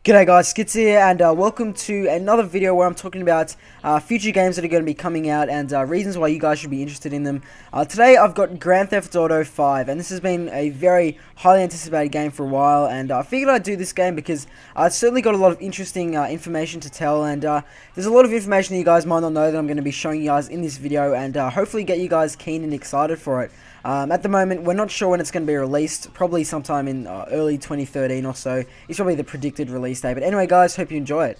G'day guys, Skits here, and welcome to another video where I'm talking about future games that are going to be coming out and reasons why you guys should be interested in them. Today I've got Grand Theft Auto 5, and this has been a very highly anticipated game for a while, and I figured I'd do this game because it's certainly got a lot of interesting information to tell, and there's a lot of information that you guys might not know that I'm going to be showing you guys in this video, and hopefully get you guys keen and excited for it. At the moment, we're not sure when it's going to be released, probably sometime in early 2013 or so. It's probably the predicted release date. But anyway, guys, hope you enjoy it.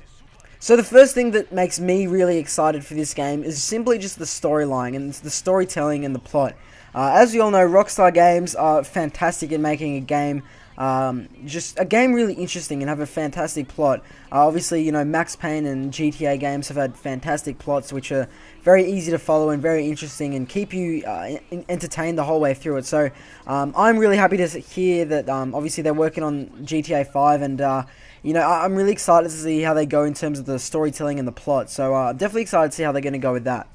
So the first thing that makes me really excited for this game is simply just the storyline and the storytelling and the plot. As you all know, Rockstar Games are fantastic in making a game. Just a game really interesting and have a fantastic plot. Obviously, you know, Max Payne and GTA games have had fantastic plots which are very easy to follow and very interesting and keep you entertained the whole way through it. So I'm really happy to hear that obviously they're working on GTA 5, and you know, I'm really excited to see how they go in terms of the storytelling and the plot. So I'm definitely excited to see how they're going to go with that.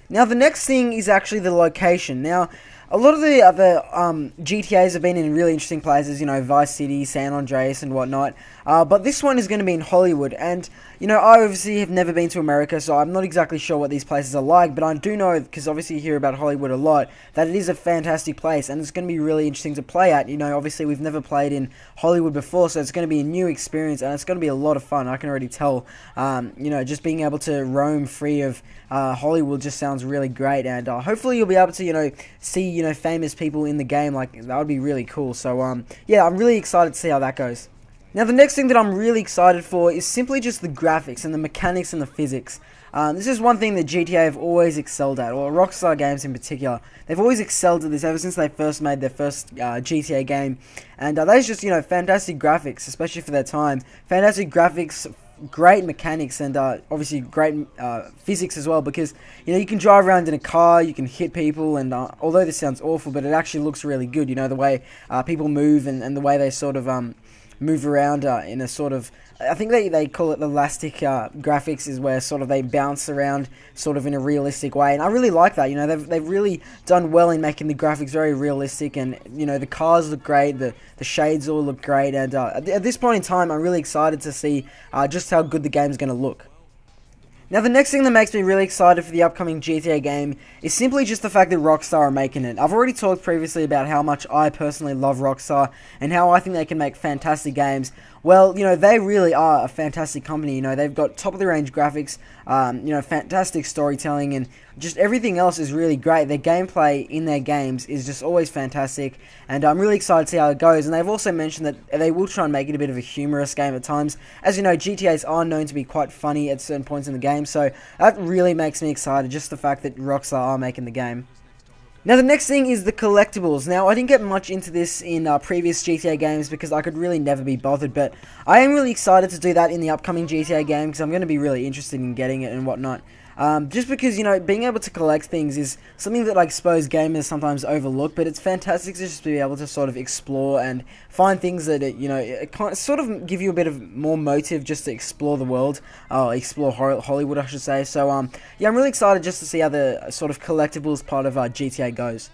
Now the next thing is actually the location. Now, a lot of the other GTAs have been in really interesting places, you know, Vice City, San Andreas and whatnot, but this one is going to be in Hollywood, and, you know, I obviously have never been to America, so I'm not exactly sure what these places are like, but I do know, because obviously you hear about Hollywood a lot, that it is a fantastic place, and it's going to be really interesting to play at. You know, obviously we've never played in Hollywood before, so it's going to be a new experience, and it's going to be a lot of fun. I can already tell, you know, just being able to roam free of Hollywood just sounds really great, and hopefully you'll be able to, you know, see, you know, famous people in the game. Like, that would be really cool. So yeah, I'm really excited to see how that goes. Now the next thing that I'm really excited for is simply just the graphics and the mechanics and the physics. This is one thing that GTA have always excelled at, or Rockstar Games in particular. They've always excelled at this ever since they first made their first GTA game, and those just, you know, fantastic graphics, especially for their time. Fantastic graphics, great mechanics, and obviously great physics as well, because, you know, you can drive around in a car, you can hit people, and although this sounds awful, but it actually looks really good. You know, the way people move and the way they sort of move around in a sort of, I think they call it elastic graphics, is where sort of they bounce around sort of in a realistic way, and I really like that. You know, they've really done well in making the graphics very realistic, and, you know, the cars look great, the shades all look great, and at this point in time I'm really excited to see just how good the game's going to look. Now the next thing that makes me really excited for the upcoming GTA game is simply just the fact that Rockstar are making it. I've already talked previously about how much I personally love Rockstar and how I think they can make fantastic games. Well, you know, they really are a fantastic company. You know, they've got top of the range graphics, you know, fantastic storytelling, and just everything else is really great. Their gameplay in their games is just always fantastic, and I'm really excited to see how it goes. And they've also mentioned that they will try and make it a bit of a humorous game at times. As you know, GTAs are known to be quite funny at certain points in the game, so that really makes me excited, just the fact that Rockstar are making the game. Now the next thing is the collectibles. Now I didn't get much into this in previous GTA games because I could really never be bothered, but I am really excited to do that in the upcoming GTA game because I'm going to be really interested in getting it and whatnot. Just because, you know, being able to collect things is something that I suppose gamers sometimes overlook, but it's fantastic to just be able to sort of explore and find things that, you know, it kind of sort of give you a bit of more motive just to explore the world, explore Hollywood, I should say. So, yeah, I'm really excited just to see how the sort of collectibles part of GTA goes.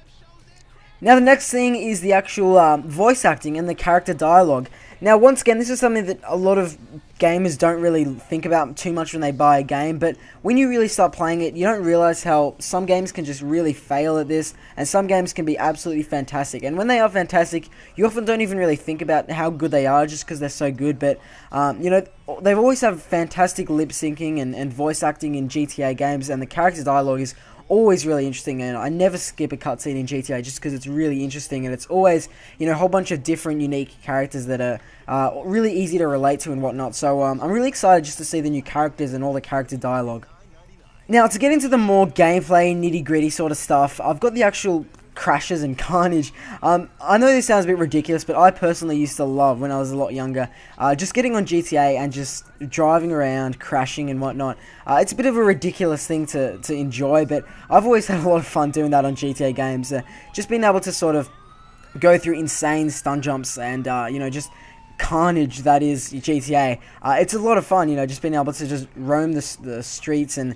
Now the next thing is the actual voice acting and the character dialogue. Now once again, this is something that a lot of gamers don't really think about too much when they buy a game, but when you really start playing it, you don't realize how some games can just really fail at this, and some games can be absolutely fantastic. And when they are fantastic, you often don't even really think about how good they are just because they're so good, but you know, they've always have fantastic lip syncing and voice acting in GTA games, and the character dialogue is always really interesting, and I never skip a cutscene in GTA just because it's really interesting, and it's always, you know, a whole bunch of different unique characters that are really easy to relate to and whatnot. So I'm really excited just to see the new characters and all the character dialogue. Now to get into the more gameplay, nitty gritty sort of stuff, I've got the actual crashes and carnage. I know this sounds a bit ridiculous, but I personally used to love, when I was a lot younger, just getting on GTA and just driving around, crashing and whatnot. It's a bit of a ridiculous thing to enjoy, but I've always had a lot of fun doing that on GTA games. Just being able to sort of go through insane stun jumps and, you know, just carnage that is GTA. It's a lot of fun, just being able to just roam the streets and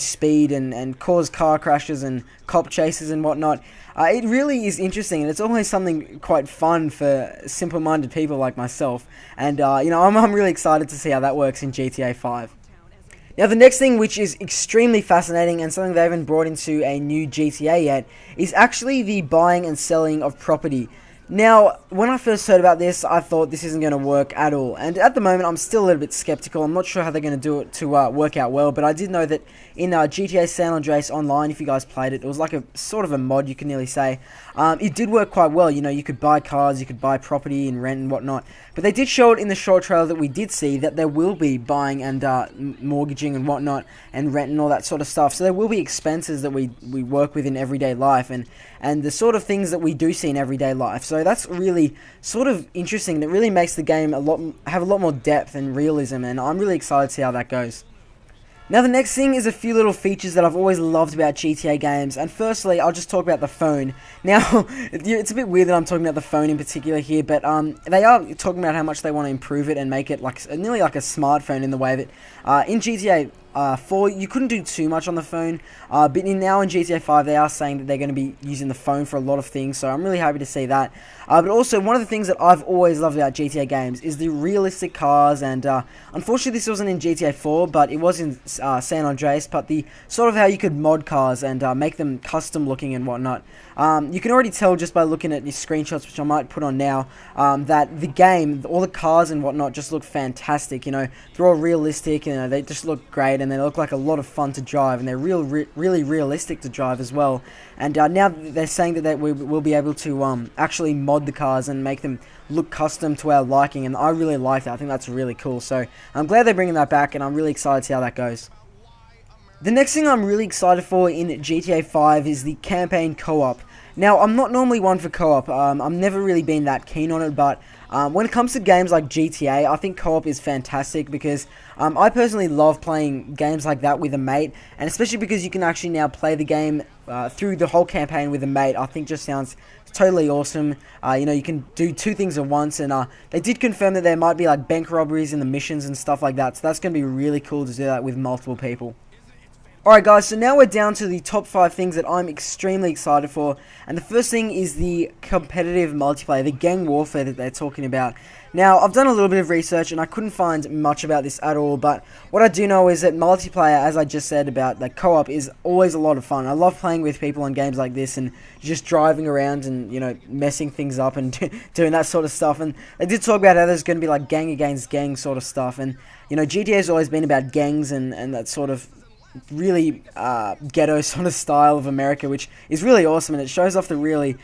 speed and cause car crashes and cop chases and whatnot. It really is interesting, and it's always something quite fun for simple-minded people like myself. And I'm really excited to see how that works in GTA 5. Now, the next thing, which is extremely fascinating and something they haven't brought into a new GTA yet, is actually the buying and selling of property. Now, when I first heard about this, I thought this isn't going to work at all. And at the moment, I'm still a little bit skeptical. I'm not sure how they're going to do it to work out well. But I did know that in GTA San Andreas Online, if you guys played it, it was like a sort of a mod, you can nearly say. It did work quite well. You could buy cars, you could buy property and rent and whatnot. But they did show it in the short trailer that we did see that there will be buying and mortgaging and whatnot and rent and all that sort of stuff. So there will be expenses that we work with in everyday life and the sort of things that we do see in everyday life. So that's really sort of interesting, and it really makes the game have a lot more depth and realism, and I'm really excited to see how that goes. Now, the next thing is a few little features that I've always loved about GTA games, and firstly, I'll just talk about the phone. Now, it's a bit weird that I'm talking about the phone in particular here, but they are talking about how much they want to improve it and make it nearly like a smartphone in the way that in GTA 4, you couldn't do too much on the phone, but now in GTA 5, they are saying that they're going to be using the phone for a lot of things, so I'm really happy to see that. But also, one of the things that I've always loved about GTA games is the realistic cars, and unfortunately this wasn't in GTA 4, but it was in San Andreas, but the sort of how you could mod cars and make them custom looking and whatnot. You can already tell just by looking at these screenshots, which I might put on now, that the game, all the cars and whatnot just look fantastic. They're all realistic, they just look great, and they look like a lot of fun to drive, and they're really realistic to drive as well. And now they're saying that we'll be able to actually mod the cars and make them look custom to our liking, and I really like that. I think that's really cool, so I'm glad they're bringing that back, and I'm really excited to see how that goes. The next thing I'm really excited for in GTA 5 is the campaign co-op. Now, I'm not normally one for co-op. I've never really been that keen on it, but when it comes to games like GTA, I think co-op is fantastic because I personally love playing games like that with a mate, and especially because you can actually now play the game through the whole campaign with a mate. I think just sounds totally awesome. You can do two things at once, and they did confirm that there might be like bank robberies in the missions and stuff like that, so that's going to be really cool to do that with multiple people. Alright guys, so now we're down to the top 5 things that I'm extremely excited for, and the first thing is the competitive multiplayer, the gang warfare that they're talking about. Now, I've done a little bit of research and I couldn't find much about this at all, but what I do know is that multiplayer, as I just said about the co-op, is always a lot of fun. I love playing with people on games like this and just driving around and, messing things up and doing that sort of stuff. And they did talk about how there's going to be like gang against gang sort of stuff, and, GTA has always been about gangs and that sort of really ghetto sort of style of America, which is really awesome, and it shows off the really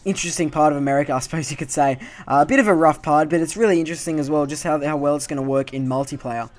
interesting part of America, I suppose you could say. A bit of a rough part, but it's really interesting as well, just how well it's going to work in multiplayer.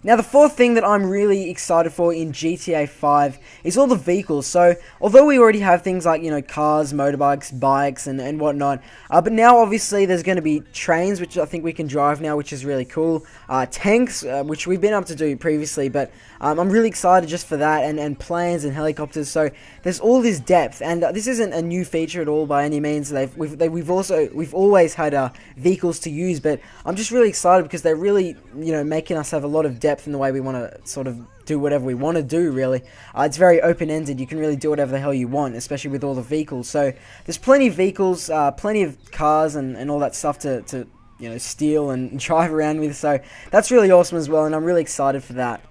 Now, the fourth thing that I'm really excited for in GTA 5 is all the vehicles. So, although we already have things like, cars, motorbikes, bikes, and whatnot, but now, obviously, there's going to be trains, which I think we can drive now, which is really cool. Tanks, which we've been able to do previously, but I'm really excited just for that, and planes and helicopters. So, there's all this depth, and this isn't a new feature at all by any means. We've always had vehicles to use, but I'm just really excited because they're really, making us have a lot of depth in the way we want to sort of do whatever we want to do, really. It's very open-ended. You can really do whatever the hell you want, especially with all the vehicles. So there's plenty of vehicles, plenty of cars and all that stuff to steal and drive around with. So that's really awesome as well, and I'm really excited for that.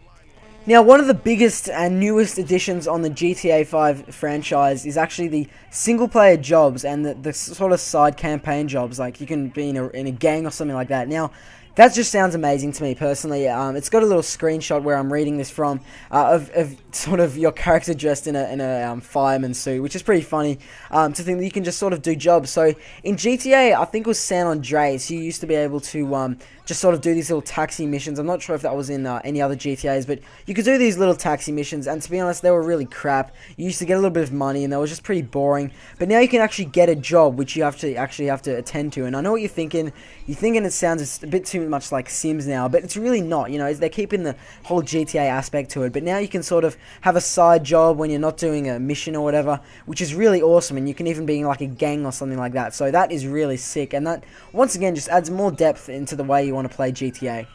Now, one of the biggest and newest additions on the GTA 5 franchise is actually the single-player jobs and the sort of side campaign jobs. Like, you can be in a gang or something like that. Now, that just sounds amazing to me personally. It's got a little screenshot where I'm reading this from of sort of your character dressed in a fireman suit, which is pretty funny to think that you can just sort of do jobs. So in GTA, I think it was San Andreas, you used to be able to just sort of do these little taxi missions. I'm not sure if that was in any other GTAs, but you could do these little taxi missions, and to be honest, they were really crap. You used to get a little bit of money, and they were just pretty boring. But now you can actually get a job, which you actually have to attend to. And I know what you're thinking. You're thinking it sounds a bit too too much like Sims now, but it's really not. You know, they're keeping the whole GTA aspect to it, but now you can sort of have a side job when you're not doing a mission or whatever, which is really awesome, and you can even be in like a gang or something like that. So that is really sick, and that once again just adds more depth into the way you want to play GTA.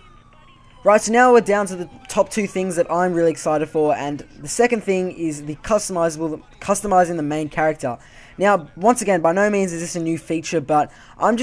Right, so now we're down to the top 2 things that I'm really excited for, and the second thing is the customizing the main character. Now, once again, by no means is this a new feature, but I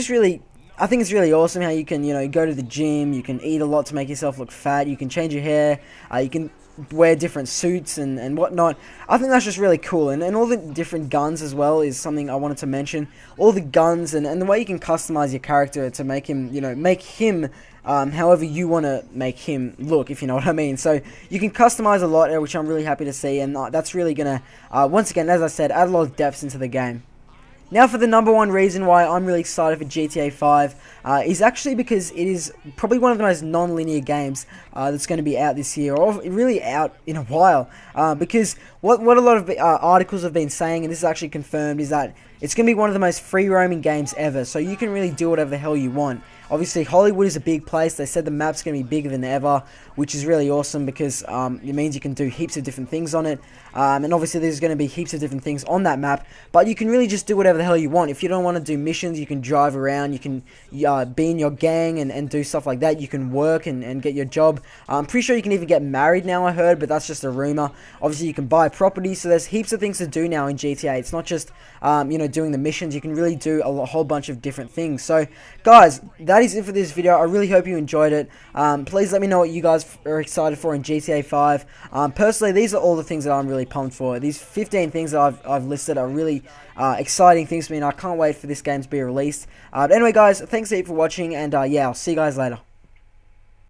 think it's really awesome how you can, you know, go to the gym, you can eat a lot to make yourself look fat, you can change your hair, you can wear different suits and whatnot. I think that's just really cool, and all the different guns as well is something I wanted to mention. All the guns and the way you can customize your character to make him, you know, make him however you want to make him look, if you know what I mean. So you can customize a lot, which I'm really happy to see, and that's really gonna once again, as I said, add a lot of depth into the game. Now for the number 1 reason why I'm really excited for GTA 5 is actually because it is probably one of the most non-linear games that's going to be out this year, or really out in a while, because what a lot of articles have been saying, and this is actually confirmed, is that it's going to be one of the most free-roaming games ever, so you can really do whatever the hell you want. Obviously, Hollywood is a big place. They said the map's going to be bigger than ever, which is really awesome because it means you can do heaps of different things on it. And obviously, there's going to be heaps of different things on that map, but you can really just do whatever the hell you want. If you don't want to do missions, you can drive around, you can be in your gang and do stuff like that. You can work and get your job. I'm pretty sure you can even get married now, I heard, but that's just a rumor. Obviously, you can buy property, so there's heaps of things to do now in GTA. It's not just, you know, doing the missions. You can really do a whole bunch of different things. So, guys, that is it for this video. I really hope you enjoyed it. Please let me know what you guys are excited for in GTA 5. Personally, these are all the things that I'm really pumped for. These 15 things that I've listed are really exciting things for me, and I can't wait for this game to be released. But anyway, guys, thanks for watching, and yeah, I'll see you guys later.